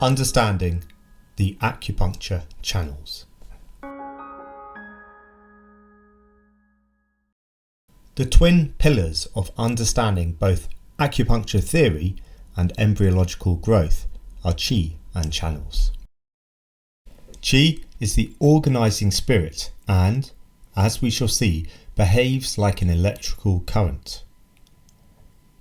Understanding the acupuncture channels. The twin pillars of understanding both acupuncture theory and embryological growth are qi and channels. Qi is the organising spirit and, as we shall see, behaves like an electrical current.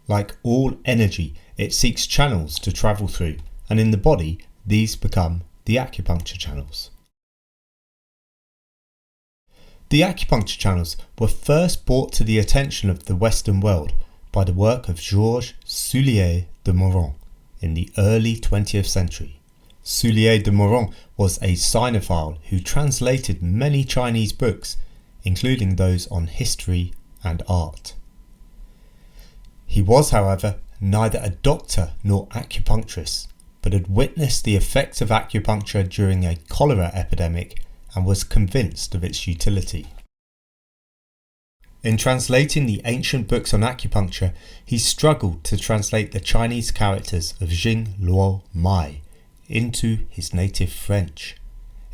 Like all energy, it seeks channels to travel through, and in the body, these become the acupuncture channels. The acupuncture channels were first brought to the attention of the Western world by the work of Georges Soulier de Meuron in the early 20th century. Soulier de Meuron was a Sinophile who translated many Chinese books, including those on history and art. He was, however, neither a doctor nor acupuncturist, but had witnessed the effects of acupuncture during a cholera epidemic and was convinced of its utility. In translating the ancient books on acupuncture, he struggled to translate the Chinese characters of Jing, Luo, Mai into his native French,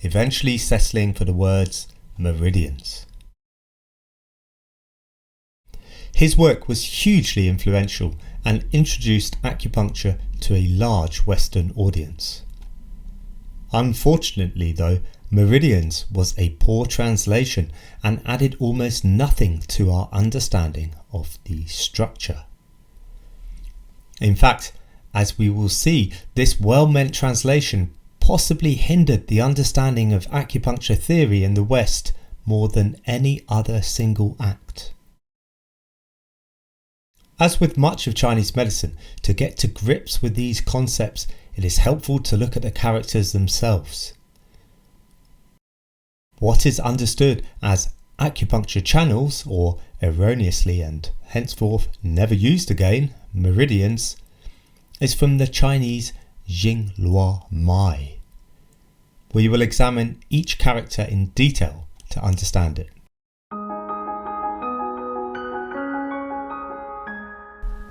eventually settling for the words meridians. His work was hugely influential and introduced acupuncture to a large Western audience. Unfortunately though, meridians was a poor translation and added almost nothing to our understanding of the structure. In fact, as we will see, this well-meant translation possibly hindered the understanding of acupuncture theory in the West more than any other single act. As with much of Chinese medicine, to get to grips with these concepts, it is helpful to look at the characters themselves. What is understood as acupuncture channels, or erroneously and henceforth never used again, meridians, is from the Chinese Jing, Luo, Mai. We will examine each character in detail to understand it.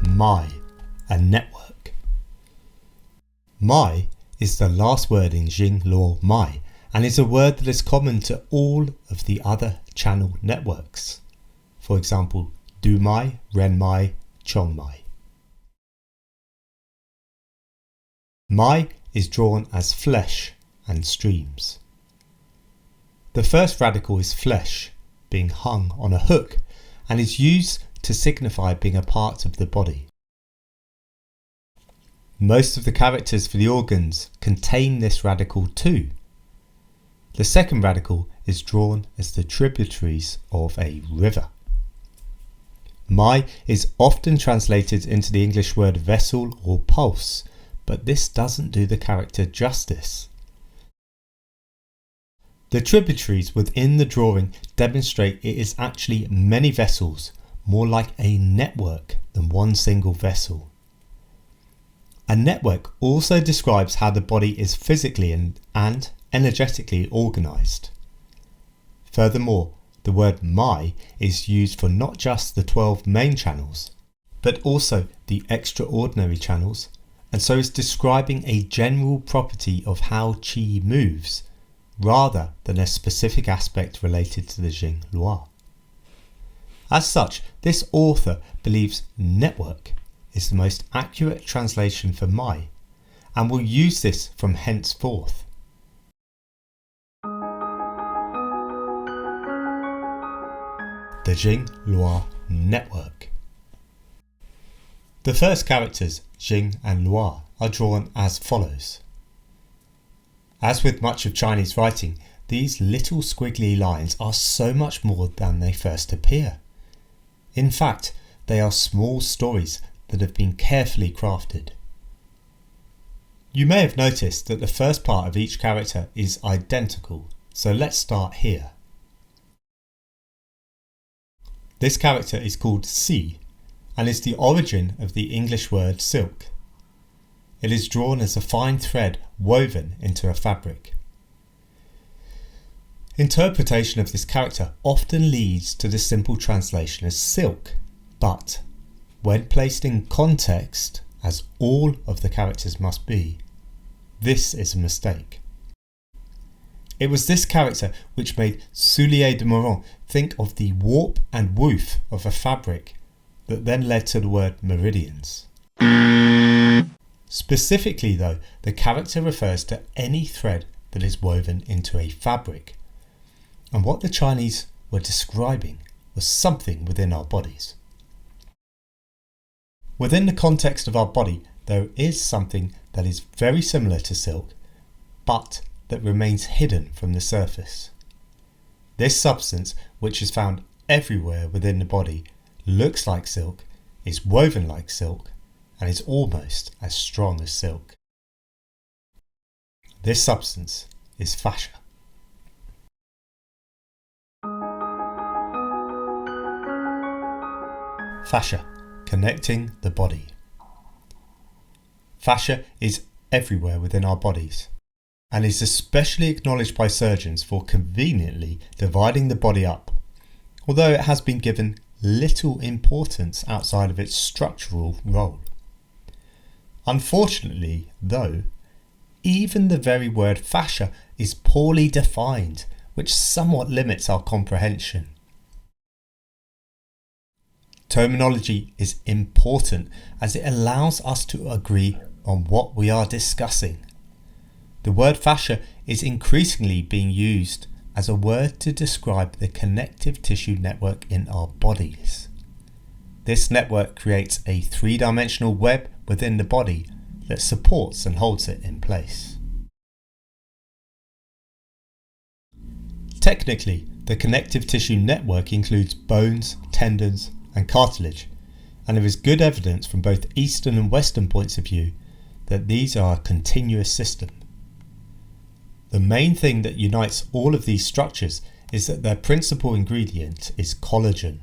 Mai, a network. Mai is the last word in Jing, Luo, Mai and is a word that is common to all of the other channel networks. For example, Du Mai, Ren Mai, Chong Mai. Mai is drawn as flesh and streams. The first radical is flesh, being hung on a hook, and is used to signify being a part of the body. Most of the characters for the organs contain this radical too. The second radical is drawn as the tributaries of a river. Mai is often translated into the English word vessel or pulse, but this doesn't do the character justice. The tributaries within the drawing demonstrate it is actually many vessels, more like a network than one single vessel. A network also describes how the body is physically and energetically organised. Furthermore, the word Mai is used for not just the 12 main channels, but also the extraordinary channels, and so is describing a general property of how qi moves, rather than a specific aspect related to the Jing Luo. As such, this author believes network is the most accurate translation for Mai, and will use this from henceforth. The Jing Luo network. The first characters, Jing and Luo, are drawn as follows. As with much of Chinese writing, these little squiggly lines are so much more than they first appear. In fact, they are small stories that have been carefully crafted. You may have noticed that the first part of each character is identical, so let's start here. This character is called Si and is the origin of the English word silk. It is drawn as a fine thread woven into a fabric. Interpretation of this character often leads to the simple translation as silk, but when placed in context, as all of the characters must be, This is a mistake. It was this character which made Soulier de Meuron think of the warp and woof of a fabric that then led to the word meridians. Specifically though, the character refers to any thread that is woven into a fabric. And what the Chinese were describing was something within our bodies. Within the context of our body, there is something that is very similar to silk, but that remains hidden from the surface. This substance, which is found everywhere within the body, looks like silk, is woven like silk, and is almost as strong as silk. This substance is fascia. Fascia, connecting the body. Fascia is everywhere within our bodies, and is especially acknowledged by surgeons for conveniently dividing the body up, although it has been given little importance outside of its structural role. Unfortunately, though, even the very word fascia is poorly defined, which somewhat limits our comprehension. Terminology is important as it allows us to agree on what we are discussing. The word fascia is increasingly being used as a word to describe the connective tissue network in our bodies. This network creates a three-dimensional web within the body that supports and holds it in place. Technically, the connective tissue network includes bones, tendons, and cartilage, and there is good evidence from both Eastern and Western points of view that these are a continuous system. The main thing that unites all of these structures is that their principal ingredient is collagen.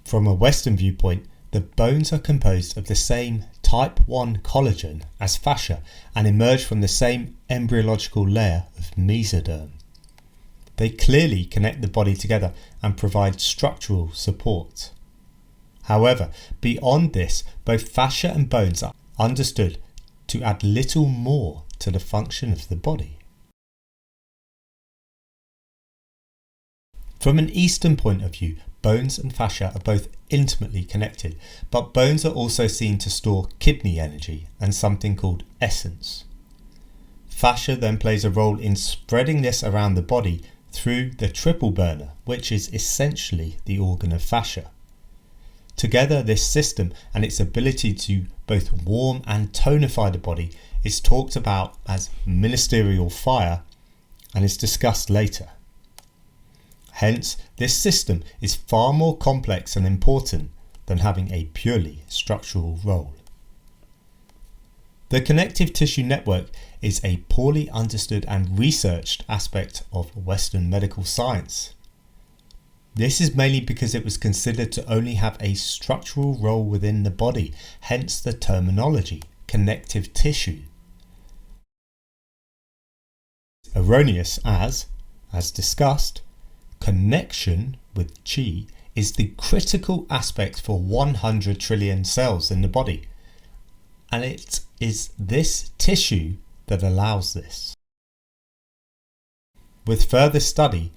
From a Western viewpoint, the bones are composed of the same type 1 collagen as fascia and emerge from the same embryological layer of mesoderm. They clearly connect the body together and provide structural support. However, beyond this, both fascia and bones are understood to add little more to the function of the body. From an Eastern point of view, bones and fascia are both intimately connected, but bones are also seen to store kidney energy and something called essence. Fascia then plays a role in spreading this around the body through the triple burner, which is essentially the organ of fascia. Together, this system and its ability to both warm and tonify the body is talked about as ministerial fire and is discussed later. Hence, this system is far more complex and important than having a purely structural role. The connective tissue network is a poorly understood and researched aspect of Western medical science. This is mainly because it was considered to only have a structural role within the body, hence the terminology, connective tissue. Erroneous as discussed, connection with qi is the critical aspect for 100 trillion cells in the body, and it is this tissue that allows this. With further study,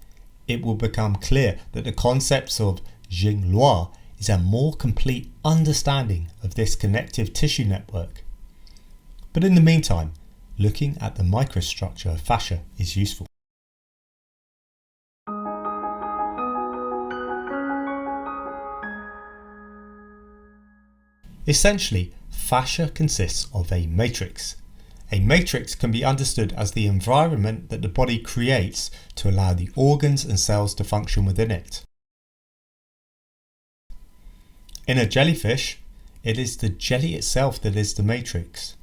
it will become clear that the concepts of Jing-Lua is a more complete understanding of this connective tissue network. But in the meantime, looking at the microstructure of fascia is useful. Essentially, fascia consists of a matrix. A matrix can be understood as the environment that the body creates to allow the organs and cells to function within it. In a jellyfish, it is the jelly itself that is the matrix.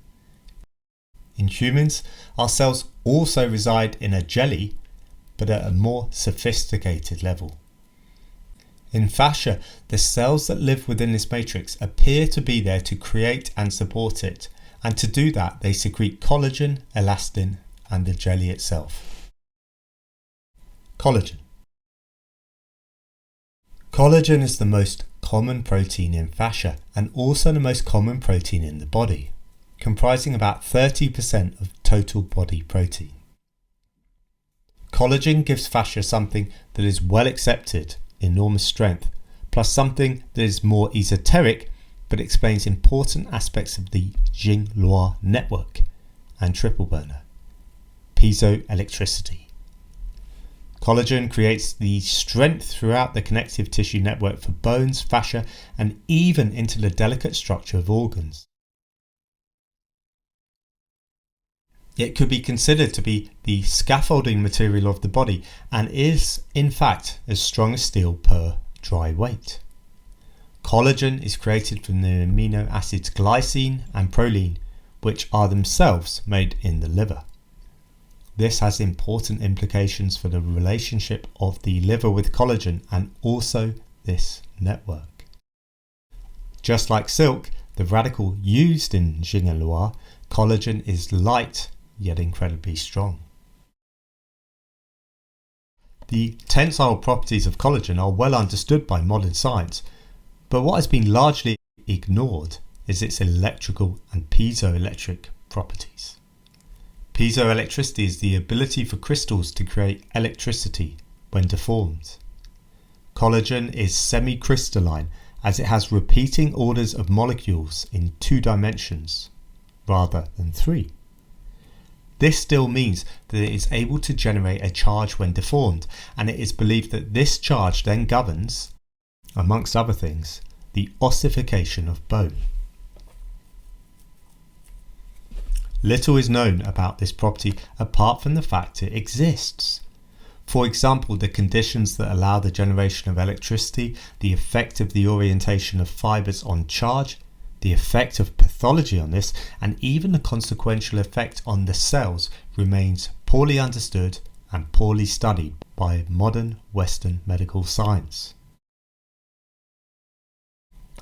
In humans, our cells also reside in a jelly, but at a more sophisticated level. In fascia, the cells that live within this matrix appear to be there to create and support it, and to do that they secrete collagen, elastin, and the jelly itself. Collagen. Collagen is the most common protein in fascia and also the most common protein in the body. comprising about 30% of total body protein. Collagen gives fascia something that is well accepted, enormous strength, plus something that is more esoteric but explains important aspects of the Jing-Lua network and triple burner, piezoelectricity. Collagen creates the strength throughout the connective tissue network for bones, fascia, and even into the delicate structure of organs. It could be considered to be the scaffolding material of the body and is, in fact, as strong as steel per dry weight. Collagen is created from the amino acids glycine and proline, which are themselves made in the liver. This has important implications for the relationship of the liver with collagen and also this network. Just like silk, the radical used in Jing-Lua, collagen is light yet incredibly strong. The tensile properties of collagen are well understood by modern science, but what has been largely ignored is its electrical and piezoelectric properties. Piezoelectricity is the ability for crystals to create electricity when deformed. Collagen is semi-crystalline as it has repeating orders of molecules in 2 dimensions rather than 3. This still means that it is able to generate a charge when deformed, and it is believed that this charge then governs, amongst other things, the ossification of bone. Little is known about this property apart from the fact it exists. For example, the conditions that allow the generation of electricity, the effect of the orientation of fibres on charge, the effect of pathology on this, and even the consequential effect on the cells remains poorly understood and poorly studied by modern Western medical science.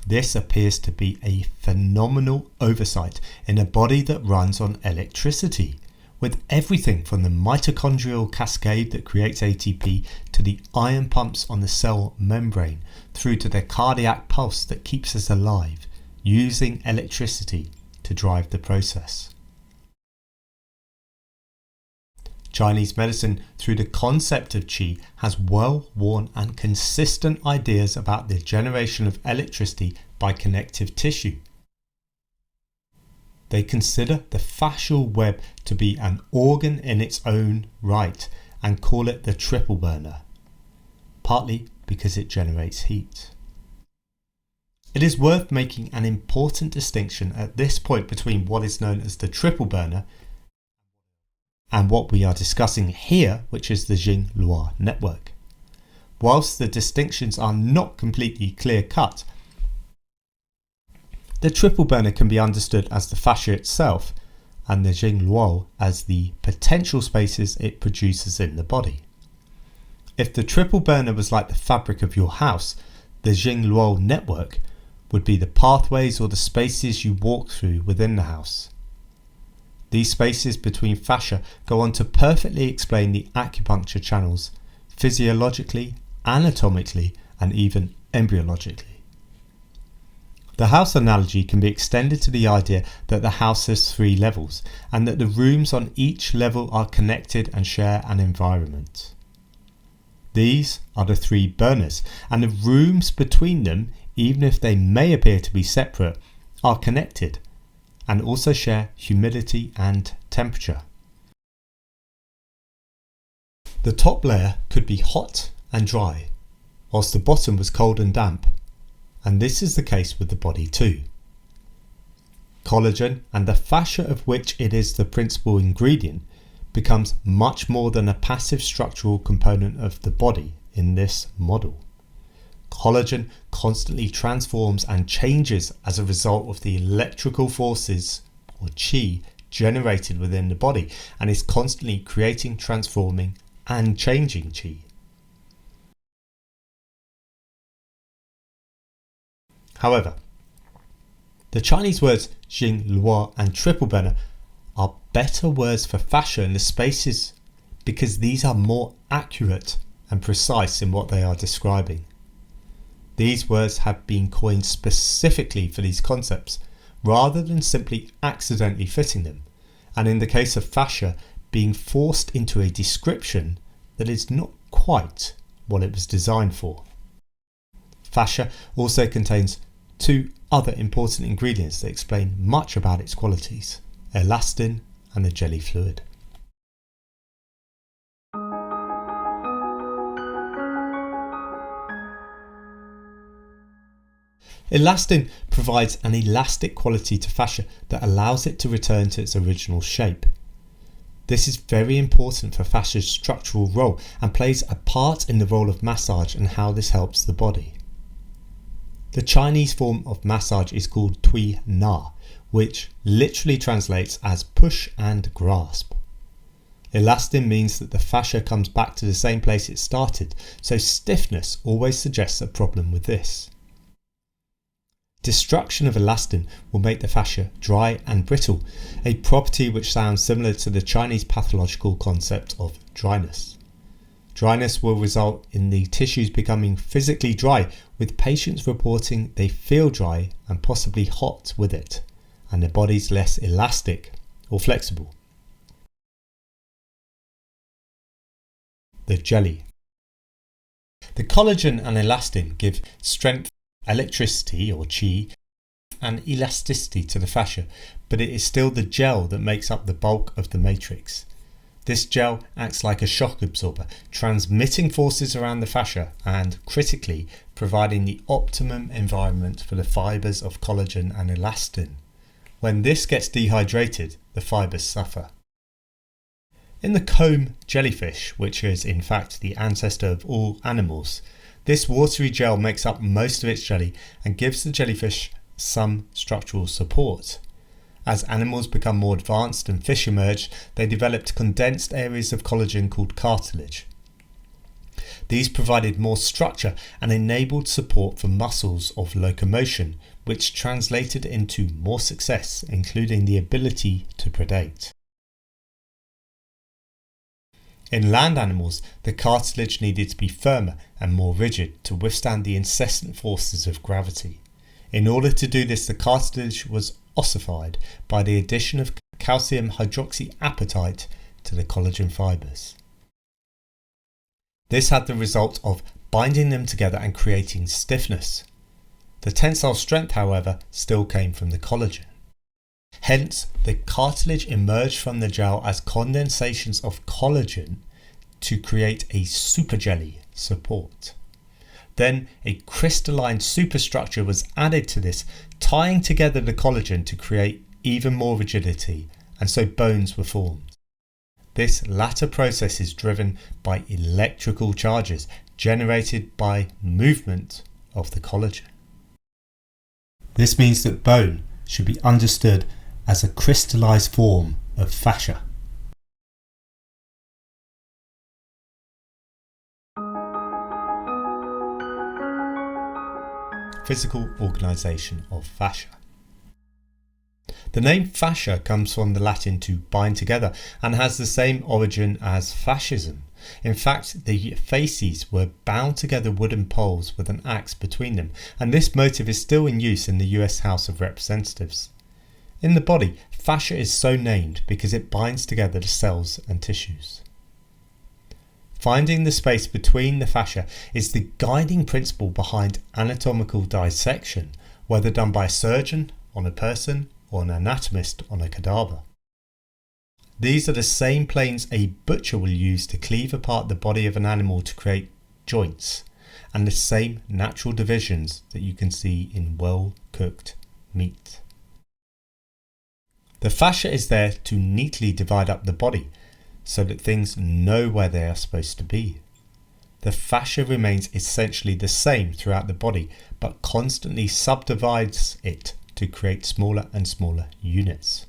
This appears to be a phenomenal oversight in a body that runs on electricity, with everything from the mitochondrial cascade that creates ATP to the ion pumps on the cell membrane through to the cardiac pulse that keeps us alive, using electricity to drive the process. Chinese medicine, through the concept of qi, has well-worn and consistent ideas about the generation of electricity by connective tissue. They consider the fascial web to be an organ in its own right and call it the triple burner, partly because it generates heat. It is worth making an important distinction at this point between what is known as the triple burner and what we are discussing here, which is the Jing-Lua network. Whilst the distinctions are not completely clear-cut, the triple burner can be understood as the fascia itself and the Jing-Lua as the potential spaces it produces in the body. If the triple burner was like the fabric of your house, the Jing-Lua network would be the pathways or the spaces you walk through within the house. These spaces between fascia go on to perfectly explain the acupuncture channels, physiologically, anatomically, and even embryologically. The house analogy can be extended to the idea that the house has 3 levels, and that the rooms on each level are connected and share an environment. These are the 3 burners, and the rooms between them, even if they may appear to be separate, are connected and also share humidity and temperature. The top layer could be hot and dry, whilst the bottom was cold and damp, and this is the case with the body too. Collagen, and the fascia of which it is the principal ingredient, becomes much more than a passive structural component of the body in this model. Collagen constantly transforms and changes as a result of the electrical forces, or qi, generated within the body, and is constantly creating, transforming, and changing qi. However, the Chinese words Jing-Lua and triple burner are better words for fascia in the spaces because these are more accurate and precise in what they are describing. These words have been coined specifically for these concepts, rather than simply accidentally fitting them, and in the case of fascia, being forced into a description that is not quite what it was designed for. Fascia also contains two other important ingredients that explain much about its qualities: elastin and the jelly fluid. Elastin provides an elastic quality to fascia that allows it to return to its original shape. This is very important for fascia's structural role and plays a part in the role of massage and how this helps the body. The Chinese form of massage is called Tui Na, which literally translates as push and grasp. Elastin means that the fascia comes back to the same place it started, so stiffness always suggests a problem with this. Destruction of elastin will make the fascia dry and brittle, a property which sounds similar to the Chinese pathological concept of dryness. Dryness will result in the tissues becoming physically dry, with patients reporting they feel dry and possibly hot with it, and their body's less elastic or flexible. The jelly. The collagen and elastin give strength, electricity or qi, and elasticity to the fascia, but it is still the gel that makes up the bulk of the matrix. This gel acts like a shock absorber, transmitting forces around the fascia and, critically, providing the optimum environment for the fibres of collagen and elastin. When this gets dehydrated, the fibres suffer. In the comb jellyfish, which is in fact the ancestor of all animals, this watery gel makes up most of its jelly and gives the jellyfish some structural support. As animals become more advanced and fish emerged, they developed condensed areas of collagen called cartilage. These provided more structure and enabled support for muscles of locomotion, which translated into more success, including the ability to predate. In land animals, the cartilage needed to be firmer and more rigid to withstand the incessant forces of gravity. In order to do this, the cartilage was ossified by the addition of calcium hydroxyapatite to the collagen fibres. This had the result of binding them together and creating stiffness. The tensile strength, however, still came from the collagen. Hence, the cartilage emerged from the gel as condensations of collagen to create a superjelly support. Then a crystalline superstructure was added to this, tying together the collagen to create even more rigidity, and so bones were formed. This latter process is driven by electrical charges generated by movement of the collagen. This means that bone should be understood as a crystallized form of fascia. Physical organisation of fascia. The name fascia comes from the Latin to bind together and has the same origin as fascism. In fact, the fasces were bound together wooden poles with an axe between them, and this motive is still in use in the US House of Representatives. In the body, fascia is so named because it binds together the cells and tissues. Finding the space between the fascia is the guiding principle behind anatomical dissection, whether done by a surgeon on a person or an anatomist on a cadaver. These are the same planes a butcher will use to cleave apart the body of an animal to create joints, and the same natural divisions that you can see in well-cooked meat. The fascia is there to neatly divide up the body so that things know where they are supposed to be. The fascia remains essentially the same throughout the body, but constantly subdivides it to create smaller and smaller units.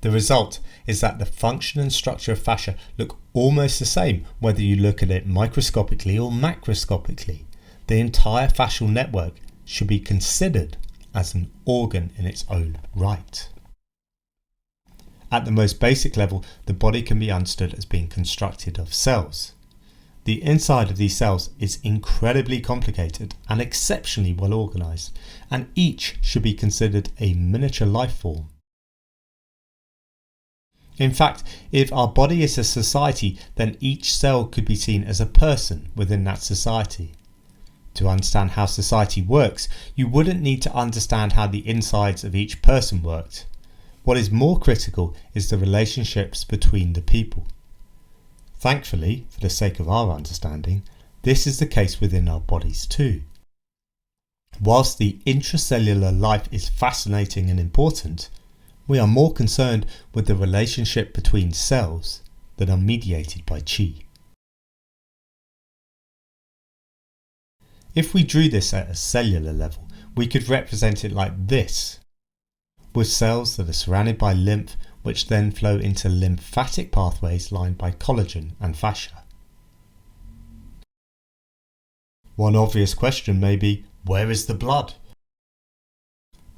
The result is that the function and structure of fascia look almost the same whether you look at it microscopically or macroscopically. The entire fascial network should be considered as an organ in its own right. At the most basic level, the body can be understood as being constructed of cells. The inside of these cells is incredibly complicated and exceptionally well organised, and each should be considered a miniature life form. In fact, if our body is a society, then each cell could be seen as a person within that society. To understand how society works, you wouldn't need to understand how the insides of each person worked. What is more critical is the relationships between the people. Thankfully, for the sake of our understanding, this is the case within our bodies too. Whilst the intracellular life is fascinating and important, we are more concerned with the relationship between cells that are mediated by qi. If we drew this at a cellular level, we could represent it like this, with cells that are surrounded by lymph, which then flow into lymphatic pathways lined by collagen and fascia. One obvious question may be, where is the blood?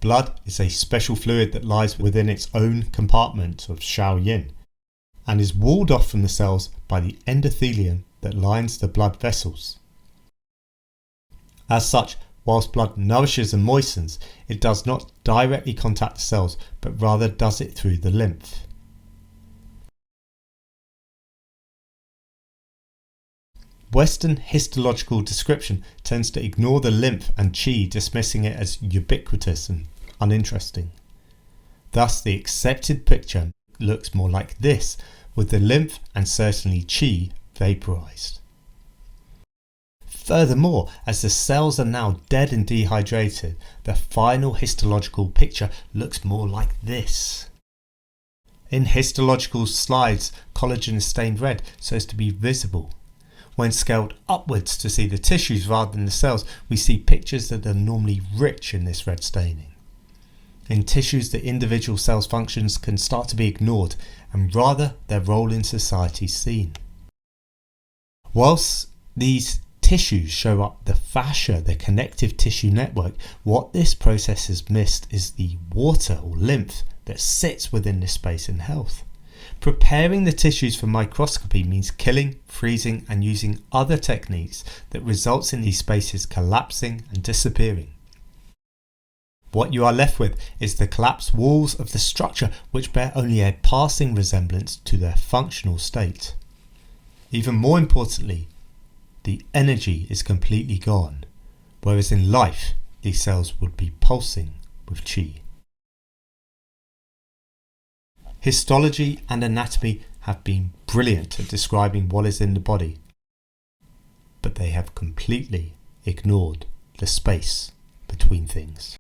Blood is a special fluid that lies within its own compartment of Shaoyin and is walled off from the cells by the endothelium that lines the blood vessels. As such, whilst blood nourishes and moistens, it does not directly contact the cells, but rather does it through the lymph. Western histological description tends to ignore the lymph and qi, dismissing it as ubiquitous and uninteresting. Thus, the accepted picture looks more like this, with the lymph and certainly qi vaporized. Furthermore, as the cells are now dead and dehydrated, the final histological picture looks more like this. In histological slides, collagen is stained red so as to be visible. When scaled upwards to see the tissues rather than the cells, we see pictures that are normally rich in this red staining. In tissues, the individual cell's functions can start to be ignored, and rather their role in society seen. Whilst these tissues show up the fascia, the connective tissue network, what this process has missed is the water or lymph that sits within this space in health. Preparing the tissues for microscopy means killing, freezing and using other techniques that results in these spaces collapsing and disappearing. What you are left with is the collapsed walls of the structure, which bear only a passing resemblance to their functional state. Even more importantly, the energy is completely gone, whereas in life these cells would be pulsing with qi. Histology and anatomy have been brilliant at describing what is in the body, but they have completely ignored the space between things.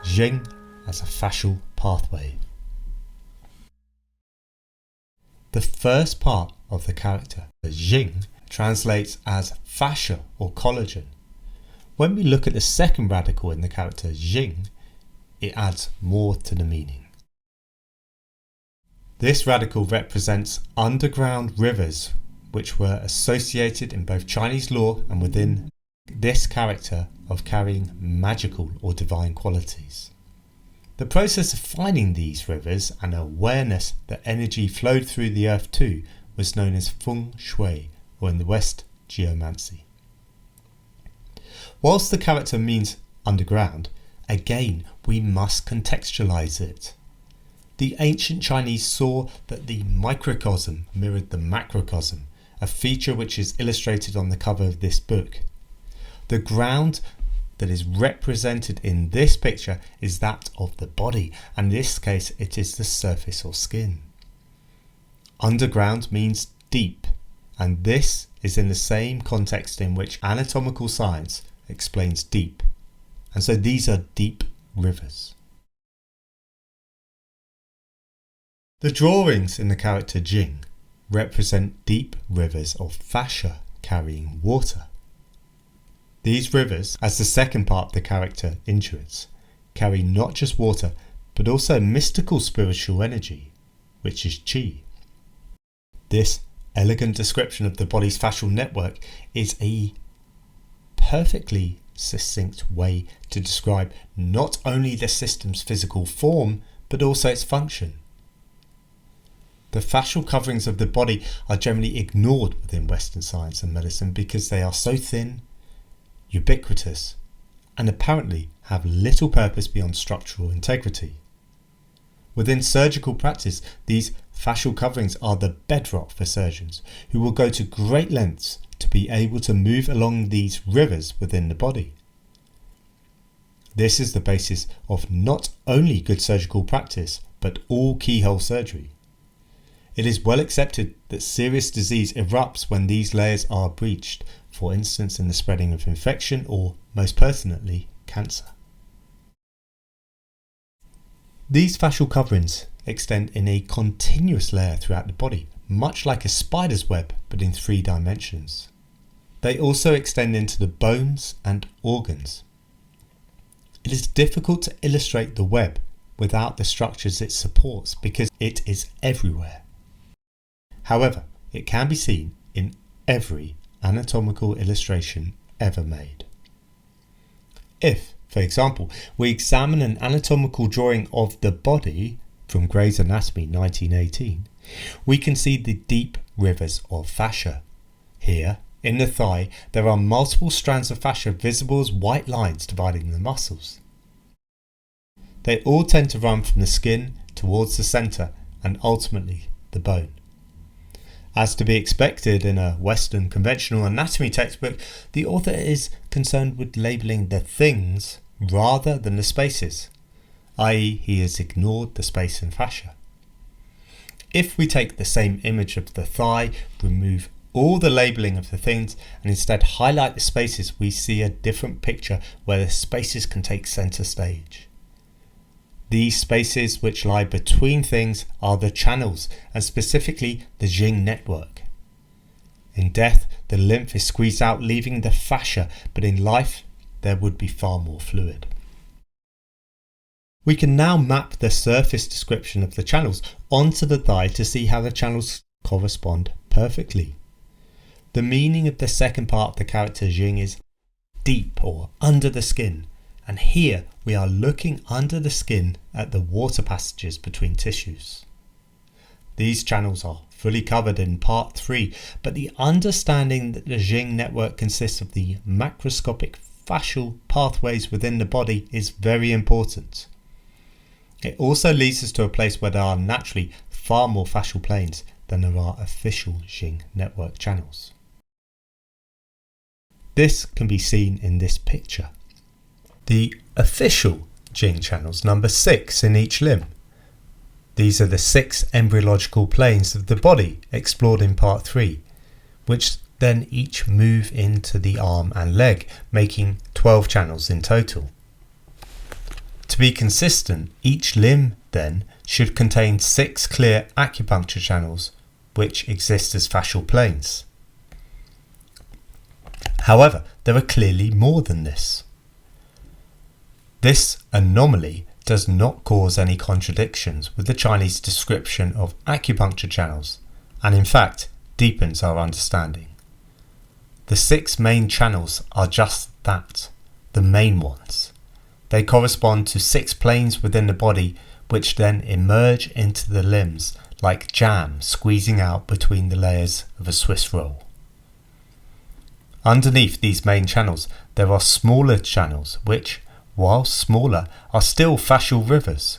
Jing as a fascial pathway. The first part of the character, the Jing, translates as fascia or collagen. When we look at the second radical in the character Jing, it adds more to the meaning. This radical represents underground rivers which were associated in both Chinese lore and within this character of carrying magical or divine qualities. The process of finding these rivers and awareness that energy flowed through the earth too was known as feng shui, or in the West, geomancy. Whilst the character means underground, again we must contextualize it. The ancient Chinese saw that the microcosm mirrored the macrocosm, a feature which is illustrated on the cover of this book. The ground that is represented in this picture is that of the body, and in this case it is the surface or skin. Underground means deep, and this is in the same context in which anatomical science explains deep, and so these are deep rivers. The drawings in the character Jing represent deep rivers of fascia carrying water. These rivers, as the second part of the character intuits, carry not just water but also mystical spiritual energy, which is qi. This elegant description of the body's fascial network is a perfectly succinct way to describe not only the system's physical form but also its function. The fascial coverings of the body are generally ignored within Western science and medicine because they are so thin, ubiquitous, and apparently have little purpose beyond structural integrity. Within surgical practice, these fascial coverings are the bedrock for surgeons who will go to great lengths to be able to move along these rivers within the body. This is the basis of not only good surgical practice, but all keyhole surgery. It is well accepted that serious disease erupts when these layers are breached, for instance in the spreading of infection or, most pertinently, cancer. These fascial coverings extend in a continuous layer throughout the body, much like a spider's web but in 3 dimensions. They also extend into the bones and organs. It is difficult to illustrate the web without the structures it supports because it is everywhere. However, it can be seen in every anatomical illustration ever made. If, for example, we examine an anatomical drawing of the body from Gray's Anatomy 1918, we can see the deep rivers of fascia. Here, in the thigh, there are multiple strands of fascia visible as white lines dividing the muscles. They all tend to run from the skin towards the centre and ultimately the bone. As to be expected in a Western conventional anatomy textbook, the author is concerned with labelling the things rather than the spaces, i.e. he has ignored the space in fascia. If we take the same image of the thigh, remove all the labelling of the things and instead highlight the spaces, we see a different picture where the spaces can take centre stage. These spaces which lie between things are the channels, and specifically the Jing network. In death, the lymph is squeezed out, leaving the fascia, but in life, there would be far more fluid. We can now map the surface description of the channels onto the thigh to see how the channels correspond perfectly. The meaning of the second part of the character Jing is deep or under the skin, and here we are looking under the skin at the water passages between tissues. These channels are fully covered in part 3, but the understanding that the Jing network consists of the macroscopic fascial pathways within the body is very important. It also leads us to a place where there are naturally far more fascial planes than there are official Jing network channels. This can be seen in this picture. The official Jing channels number 6 in each limb. These are the 6 embryological planes of the body explored in part 3, which then each move into the arm and leg, making 12 channels in total. To be consistent, each limb then should contain 6 clear acupuncture channels which exist as fascial planes. However, there are clearly more than this. This anomaly does not cause any contradictions with the Chinese description of acupuncture channels, and in fact deepens our understanding. The 6 main channels are just that, the main ones. They correspond to 6 planes within the body which then emerge into the limbs like jam squeezing out between the layers of a Swiss roll. Underneath these main channels there are smaller channels which, while smaller, are still fascial rivers.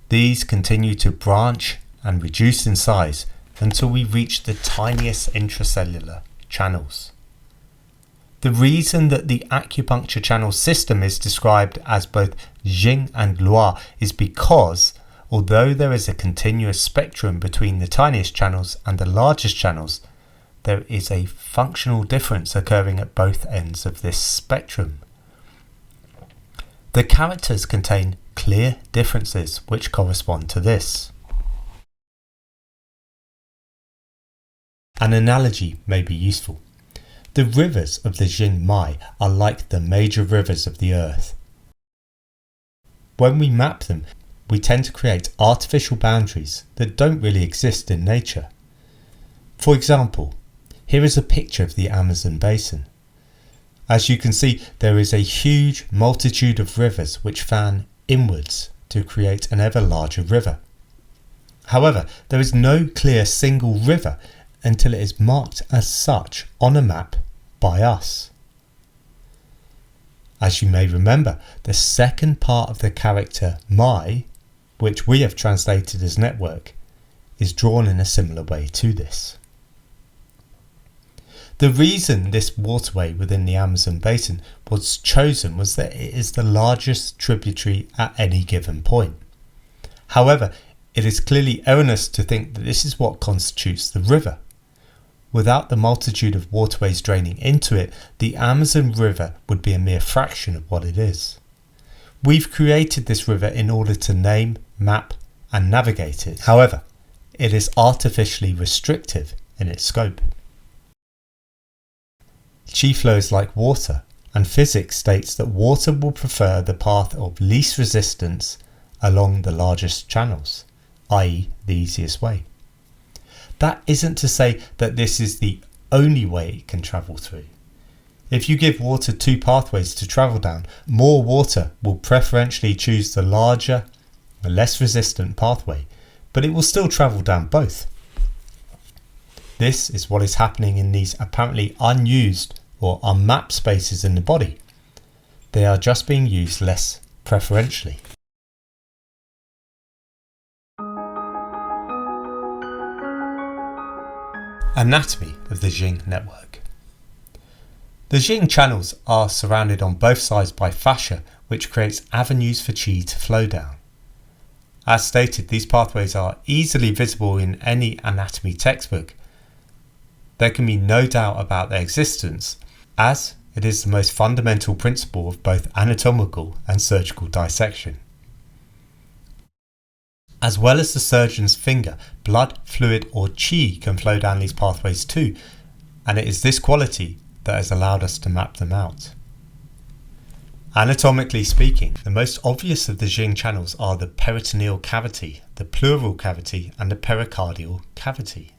These continue to branch and reduce in size until we reach the tiniest intracellular channels. The reason that the acupuncture channel system is described as both Jing and Luo is because, although there is a continuous spectrum between the tiniest channels and the largest channels, there is a functional difference occurring at both ends of this spectrum. The characters contain clear differences which correspond to this. An analogy may be useful. The rivers of the Jing Mai are like the major rivers of the earth. When we map them, we tend to create artificial boundaries that don't really exist in nature. For example, here is a picture of the Amazon basin. As you can see, there is a huge multitude of rivers which fan inwards to create an ever larger river. However, there is no clear single river until it is marked as such on a map by us. As you may remember, the second part of the character my, which we have translated as network, is drawn in a similar way to this. The reason this waterway within the Amazon basin was chosen was that it is the largest tributary at any given point. However, it is clearly erroneous to think that this is what constitutes the river. Without the multitude of waterways draining into it, the Amazon River would be a mere fraction of what it is. We've created this river in order to name, map and navigate it. However, it is artificially restrictive in its scope. Chi flow is like water, and physics states that water will prefer the path of least resistance along the largest channels, i.e. the easiest way. That isn't to say that this is the only way it can travel through. If you give water two pathways to travel down, more water will preferentially choose the larger, less resistant pathway, but it will still travel down both. This is what is happening in these apparently unused or unmapped spaces in the body. They are just being used less preferentially. Anatomy of the Jing network. The Jing channels are surrounded on both sides by fascia, which creates avenues for qi to flow down. As stated, these pathways are easily visible in any anatomy textbook. There can be no doubt about their existence, as it is the most fundamental principle of both anatomical and surgical dissection. As well as the surgeon's finger, blood, fluid or qi can flow down these pathways too, and it is this quality that has allowed us to map them out. Anatomically speaking, the most obvious of the Jing channels are the peritoneal cavity, the pleural cavity and the pericardial cavity.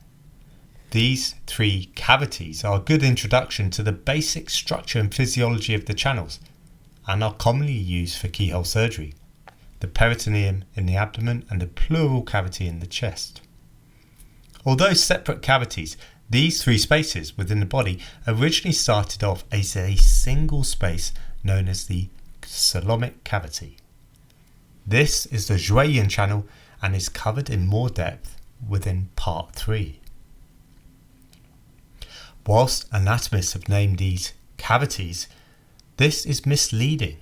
These three cavities are a good introduction to the basic structure and physiology of the channels and are commonly used for keyhole surgery, the peritoneum in the abdomen and the pleural cavity in the chest. Although separate cavities, these three spaces within the body originally started off as a single space known as the coelomic cavity. This is the Zhuoyan channel and is covered in more depth within part 3. Whilst anatomists have named these cavities, this is misleading.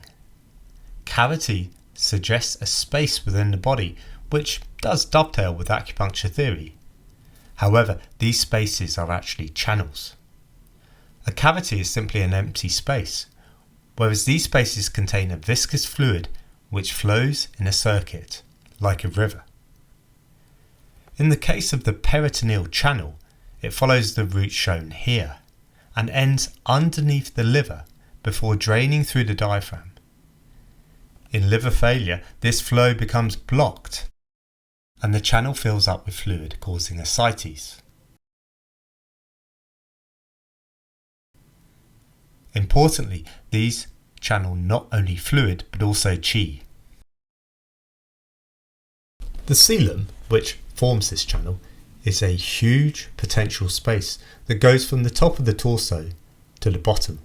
Cavity suggests a space within the body, which does dovetail with acupuncture theory. However, these spaces are actually channels. A cavity is simply an empty space, whereas these spaces contain a viscous fluid which flows in a circuit, like a river. In the case of the peritoneal channel, it follows the route shown here, and ends underneath the liver before draining through the diaphragm. In liver failure, this flow becomes blocked, and the channel fills up with fluid, causing ascites. Importantly, these channel not only fluid but also qi. The coelom, which forms this channel, is a huge potential space that goes from the top of the torso to the bottom.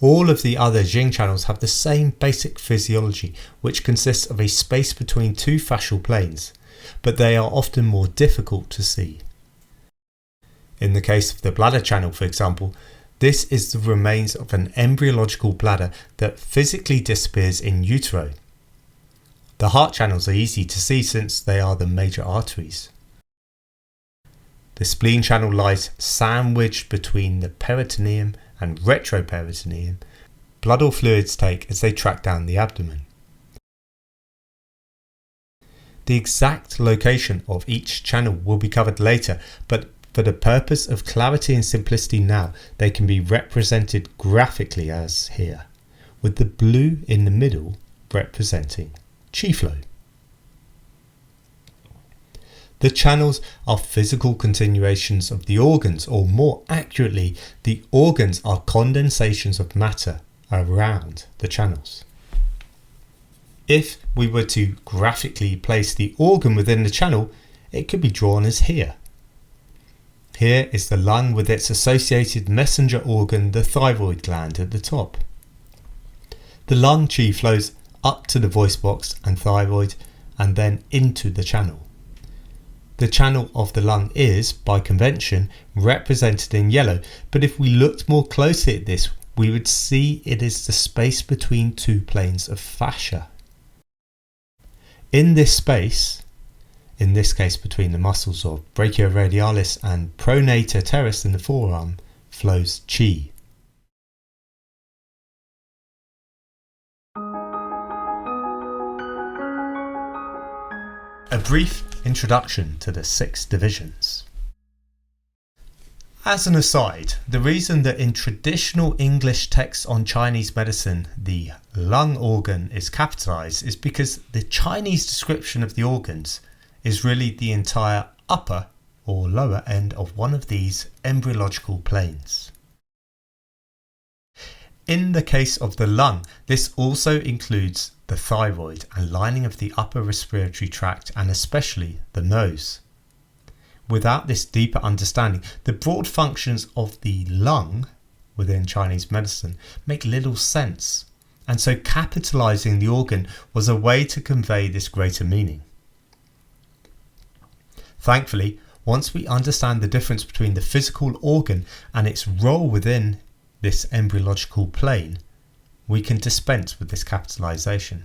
All of the other Jing channels have the same basic physiology, which consists of a space between two fascial planes, but they are often more difficult to see. In the case of the bladder channel, for example, this is the remains of an embryological bladder that physically disappears in utero. The heart channels are easy to see since they are the major arteries. The spleen channel lies sandwiched between the peritoneum and retroperitoneum. Blood or fluids take as they track down the abdomen. The exact location of each channel will be covered later, but for the purpose of clarity and simplicity now, they can be represented graphically as here, with the blue in the middle representing qi flow. The channels are physical continuations of the organs, or more accurately, the organs are condensations of matter around the channels. If we were to graphically place the organ within the channel, it could be drawn as here. Here is the lung with its associated messenger organ, the thyroid gland at the top. The lung chi flows up to the voice box and thyroid and then into the channel. The channel of the lung is, by convention, represented in yellow, but if we looked more closely at this, we would see it is the space between two planes of fascia. In this space, in this case between the muscles of brachioradialis and pronator teres in the forearm, flows chi. A brief introduction to the 6 divisions. As an aside, the reason that in traditional English texts on Chinese medicine the lung organ is capitalized is because the Chinese description of the organs is really the entire upper or lower end of one of these embryological planes. In the case of the lung, this also includes the thyroid and lining of the upper respiratory tract and especially the nose. Without this deeper understanding, the broad functions of the lung within Chinese medicine make little sense, and so capitalizing the organ was a way to convey this greater meaning. Thankfully, once we understand the difference between the physical organ and its role within this embryological plane, we can dispense with this capitalization.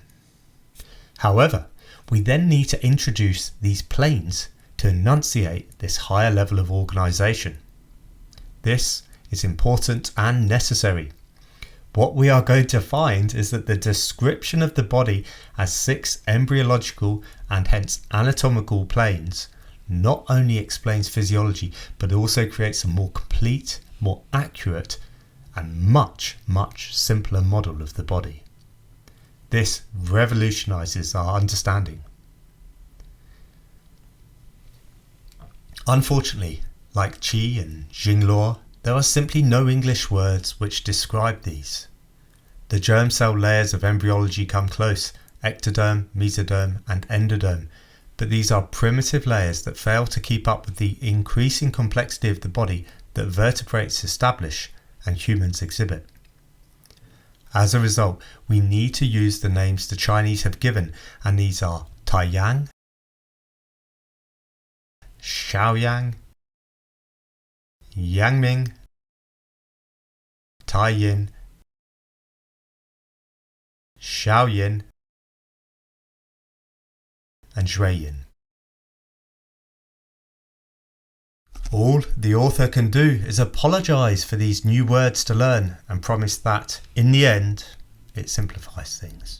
However, we then need to introduce these planes to enunciate this higher level of organization. This is important and necessary. What we are going to find is that the description of the body as 6 embryological and hence anatomical planes not only explains physiology but also creates a more complete, more accurate and much simpler model of the body. This revolutionizes our understanding. Unfortunately, like Qi and Xingluo, there are simply no English words which describe these. The germ cell layers of embryology come close, ectoderm, mesoderm and endoderm, but these are primitive layers that fail to keep up with the increasing complexity of the body that vertebrates establish and humans exhibit. As a result, we need to use the names the Chinese have given, and these are Taiyang, Shaoyang, Yangming, Taiyin, Shaoyin, and Zhuiyin. All the author can do is apologise for these new words to learn and promise that, in the end, it simplifies things.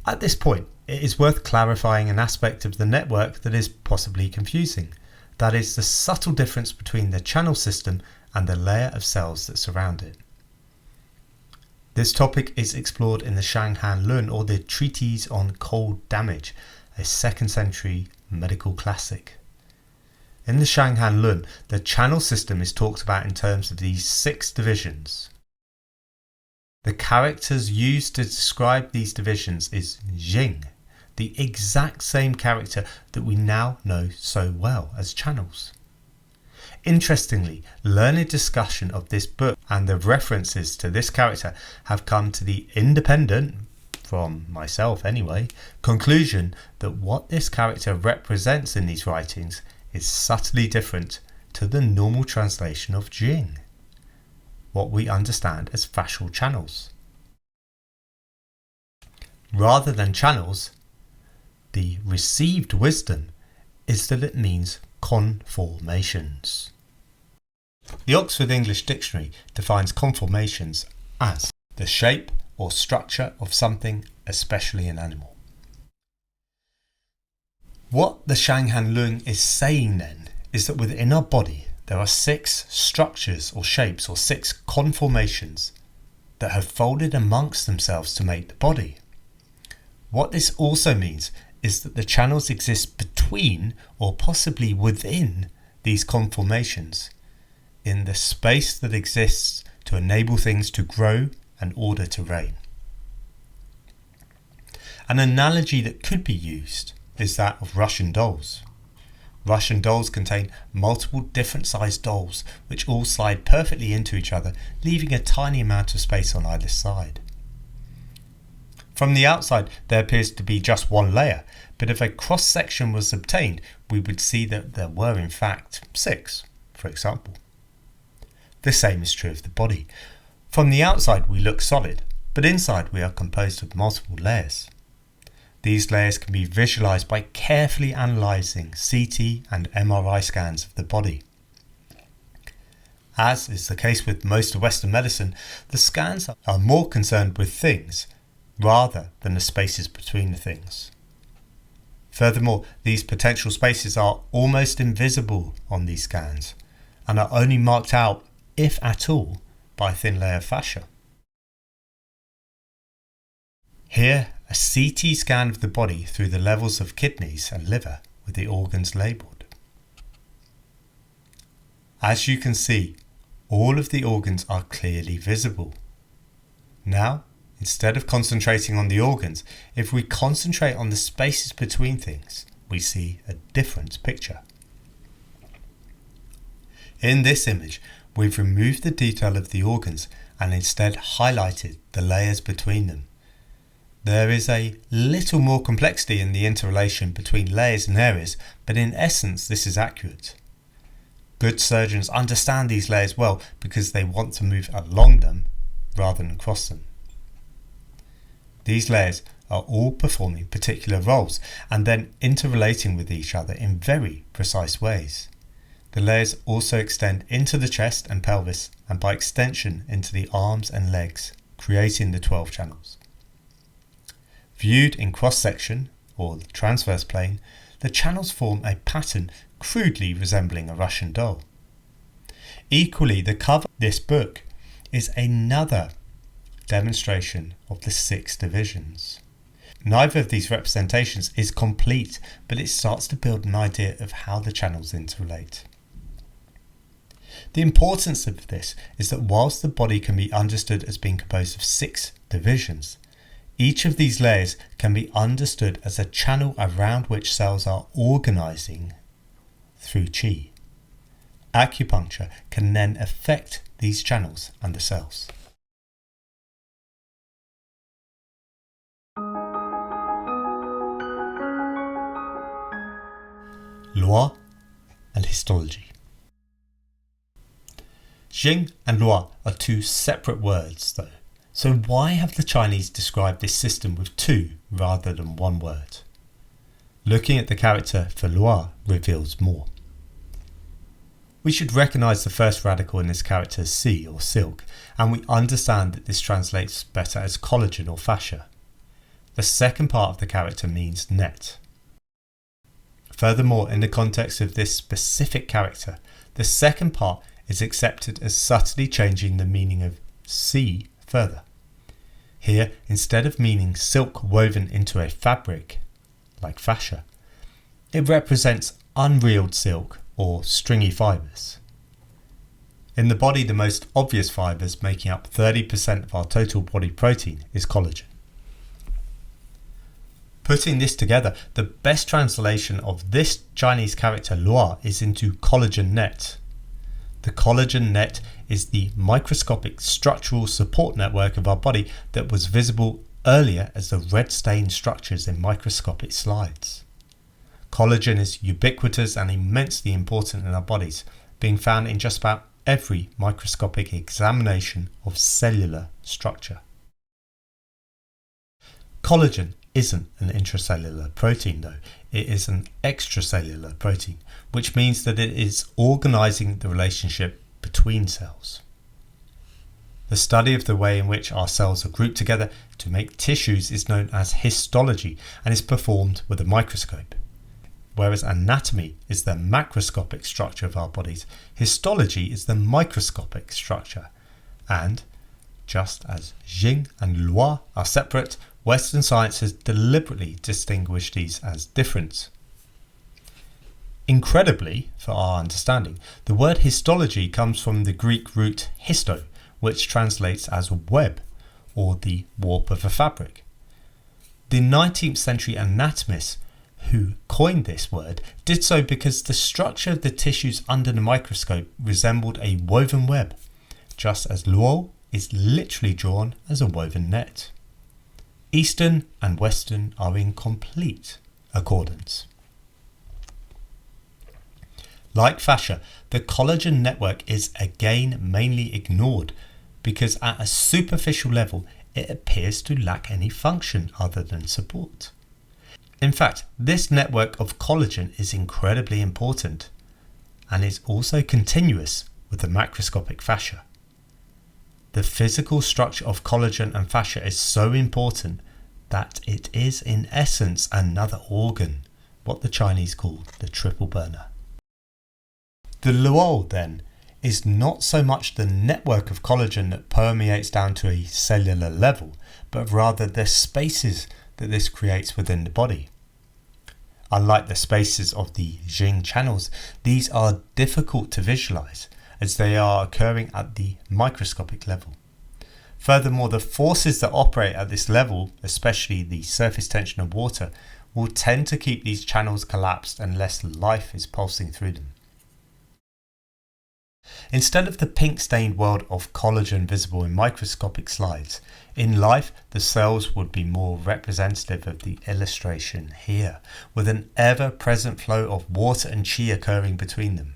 At this point, it is worth clarifying an aspect of the network that is possibly confusing. That is the subtle difference between the channel system and the layer of cells that surround it. This topic is explored in the Shanghan Lun, or the Treatise on Cold Damage, a 2nd century medical classic. In the Shanghan Lun, the channel system is talked about in terms of these 6 divisions. The characters used to describe these divisions is Jing, the exact same character that we now know so well as channels. Interestingly, learned discussion of this book and the references to this character have come to the independent, from myself anyway, conclusion that what this character represents in these writings is subtly different to the normal translation of Jing, what we understand as fascial channels. Rather than channels, the received wisdom is that it means conformations. The Oxford English Dictionary defines conformations as the shape or structure of something, especially an animal. What the Shanghan Lun is saying then is that within our body there are 6 structures or shapes or 6 conformations that have folded amongst themselves to make the body. What this also means is that the channels exist between or possibly within these conformations, in the space that exists to enable things to grow and order to reign. An analogy that could be used is that of Russian dolls. Russian dolls contain multiple different sized dolls which all slide perfectly into each other, leaving a tiny amount of space on either side. From the outside there appears to be just one layer, but if a cross section was obtained we would see that there were in fact 6, for example. The same is true of the body. From the outside we look solid, but inside we are composed of multiple layers. These layers can be visualized by carefully analysing CT and MRI scans of the body. As is the case with most of Western medicine, the scans are more concerned with things rather than the spaces between the things. Furthermore, these potential spaces are almost invisible on these scans and are only marked out, if at all, by a thin layer of fascia. Here, a CT scan of the body through the levels of kidneys and liver with the organs labelled. As you can see, all of the organs are clearly visible. Now, instead of concentrating on the organs, if we concentrate on the spaces between things, we see a different picture. In this image, we've removed the detail of the organs and instead highlighted the layers between them. There is a little more complexity in the interrelation between layers and areas, but in essence this is accurate. Good surgeons understand these layers well because they want to move along them rather than across them. These layers are all performing particular roles and then interrelating with each other in very precise ways. The layers also extend into the chest and pelvis and by extension into the arms and legs, creating the 12 channels. Viewed in cross-section, or the transverse plane, the channels form a pattern crudely resembling a Russian doll. Equally, the cover of this book is another demonstration of the 6 divisions. Neither of these representations is complete, but it starts to build an idea of how the channels interrelate. The importance of this is that whilst the body can be understood as being composed of 6 divisions, each of these layers can be understood as a channel around which cells are organising through qi. Acupuncture can then affect these channels and the cells. Loi and histology. Jing and Loi are 2 separate words though. So why have the Chinese described this system with 2 rather than 1 word? Looking at the character for Loi reveals more. We should recognise the first radical in this character as Si or silk, and we understand that this translates better as collagen or fascia. The second part of the character means net. Furthermore, in the context of this specific character, the second part is accepted as subtly changing the meaning of Si further. Here, instead of meaning silk woven into a fabric, like fascia, it represents unreeled silk or stringy fibres. In the body, the most obvious fibres making up 30% of our total body protein is collagen. Putting this together, the best translation of this Chinese character Loi is into collagen net. The collagen net is the microscopic structural support network of our body that was visible earlier as the red stained structures in microscopic slides. Collagen is ubiquitous and immensely important in our bodies, being found in just about every microscopic examination of cellular structure. Collagen isn't an intracellular protein though, it is an extracellular protein, which means that it is organising the relationship between cells. The study of the way in which our cells are grouped together to make tissues is known as histology and is performed with a microscope. Whereas anatomy is the macroscopic structure of our bodies, histology is the microscopic structure. And, just as Jing and Loi are separate, Western science has deliberately distinguished these as different. Incredibly, for our understanding, the word histology comes from the Greek root histo, which translates as web, or the warp of a fabric. The 19th century anatomist who coined this word did so because the structure of the tissues under the microscope resembled a woven web, just as luo is literally drawn as a woven net. Eastern and Western are in complete accordance. Like fascia, the collagen network is again mainly ignored because at a superficial level it appears to lack any function other than support. In fact, this network of collagen is incredibly important and is also continuous with the macroscopic fascia. The physical structure of collagen and fascia is so important that it is in essence another organ, what the Chinese call the triple burner. The luo, then, is not so much the network of collagen that permeates down to a cellular level, but rather the spaces that this creates within the body. Unlike the spaces of the Jing channels, these are difficult to visualize as they are occurring at the microscopic level. Furthermore, the forces that operate at this level, especially the surface tension of water, will tend to keep these channels collapsed unless life is pulsing through them. Instead of the pink-stained world of collagen visible in microscopic slides, in life the cells would be more representative of the illustration here, with an ever-present flow of water and qi occurring between them.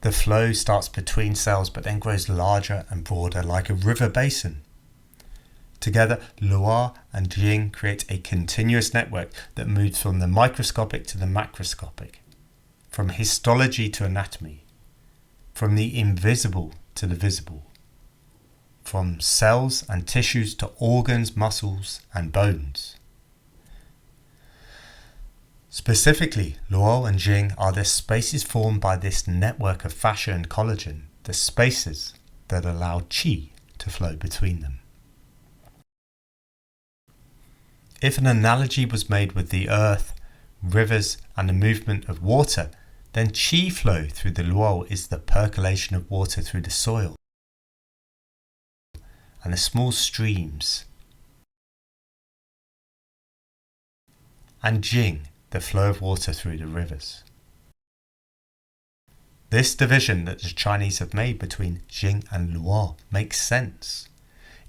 The flow starts between cells but then grows larger and broader like a river basin. Together, luo and jing create a continuous network that moves from the microscopic to the macroscopic, from histology to anatomy, from the invisible to the visible, from cells and tissues to organs, muscles and bones. Specifically, luo and jing are the spaces formed by this network of fascia and collagen, the spaces that allow qi to flow between them. If an analogy was made with the earth, rivers and the movement of water, then qi flow through the luo is the percolation of water through the soil and the small streams, and jing, the flow of water through the rivers. This division that the Chinese have made between jing and luo makes sense,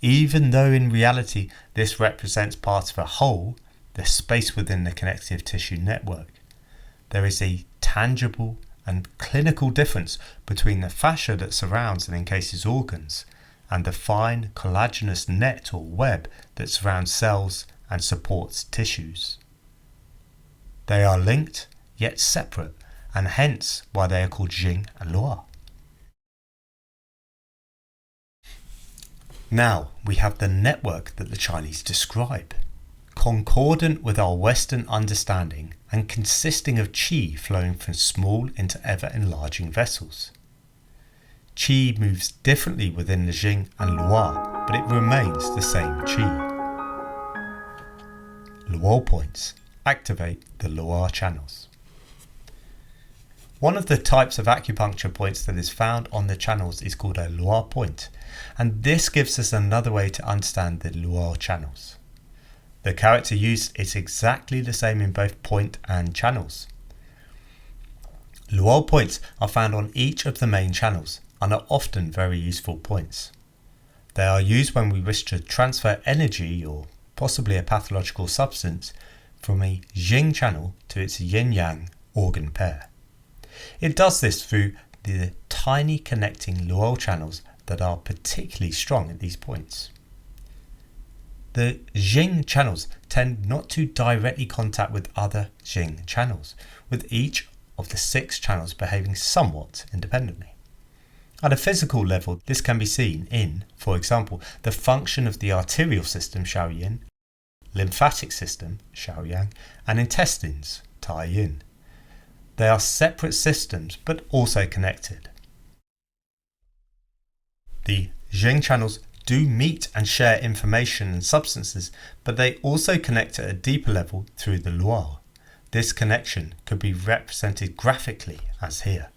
even though in reality this represents part of a whole, the space within the connective tissue network. There is a tangible and clinical difference between the fascia that surrounds and encases organs and the fine collagenous net or web that surrounds cells and supports tissues. They are linked yet separate, and hence why they are called jing and luo. Now we have the network that the Chinese describe, concordant with our Western understanding and consisting of qi flowing from small into ever enlarging vessels. Qi moves differently within the jing and luo, but it remains the same qi. Luo points activate the luo channels. One of the types of acupuncture points that is found on the channels is called a luo point, and this gives us another way to understand the luo channels. The character used is exactly the same in both point and channels. Luo points are found on each of the main channels and are often very useful points. They are used when we wish to transfer energy or possibly a pathological substance from a jing channel to its yin-yang organ pair. It does this through the tiny connecting luo channels that are particularly strong at these points. The jing channels tend not to directly contact with other jing channels, with each of the 6 channels behaving somewhat independently. At a physical level, this can be seen in, for example, the function of the arterial system, Xiaoyin, lymphatic system, Xiaoyang, and intestines, Taiyin. They are separate systems but also connected. The jing channels do meet and share information and substances, but they also connect at a deeper level through the luo. This connection could be represented graphically as here.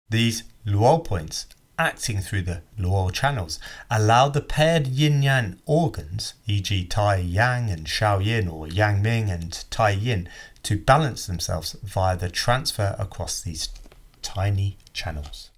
These luo points acting through the lower channels allow the paired yin-yang organs, e.g. Tai Yang and Shao Yin or Yang Ming and Tai Yin, to balance themselves via the transfer across these tiny channels.